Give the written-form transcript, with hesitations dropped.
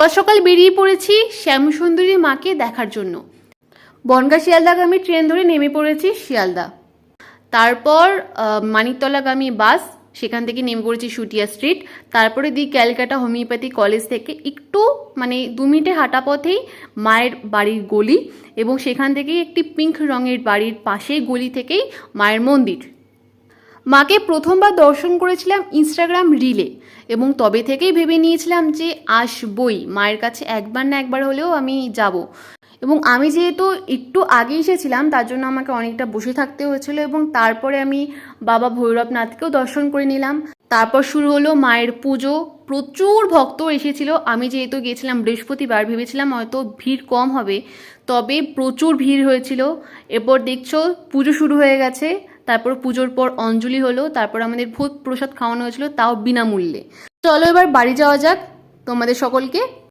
সকাল সকাল বেরিয়ে পড়েছি শ্যামসুন্দরী মাকে দেখার জন্য। বনগাঁ শিয়ালদাগামী ট্রেন ধরে নেমে পড়েছি শিয়ালদা। তারপর মানিকতলাগামী বাস, সেখান থেকে নেমে পড়েছি শুটিয়া স্ট্রিট। তারপরে দিই ক্যালকাটা হোমিওপ্যাথি কলেজ থেকে একটু 2 মিনিটে হাঁটা পথেই মায়ের বাড়ির গলি, এবং সেখান থেকেই একটি পিঙ্ক রঙের বাড়ির পাশেই গলি থেকেই মায়ের মন্দির। মাকে প্রথমবার দর্শন করেছিলাম ইনস্টাগ্রাম রিলে, এবং তবে থেকেই ভেবে নিয়েছিলাম যে আসবই, মায়ের কাছে একবার না একবার হলেও আমি যাব। এবং আমি যেহেতু একটু আগে এসেছিলাম, তার জন্য আমাকে অনেকটা বসে থাকতে হয়েছিল, এবং তারপরে আমি বাবা ভৈরবনাথকেও দর্শন করে নিলাম। তারপর শুরু হলো মায়ের পুজো। প্রচুর ভক্ত এসেছিল। আমি যেহেতু গিয়েছিলাম বৃহস্পতিবার, ভেবেছিলাম হয়তো ভিড় কম হবে, তবে প্রচুর ভিড় হয়েছিল। এরপর দেখছো পুজো শুরু হয়ে গেছে। তারপর পুজোর পর অঞ্জলি হলো, তারপর আমাদের ভূত প্রসাদ খাওয়ানো হয়েছিল, তাও বিনামূল্যে। চলো এবার বাড়ি যাওয়া যাক। তোমাদের সকলকে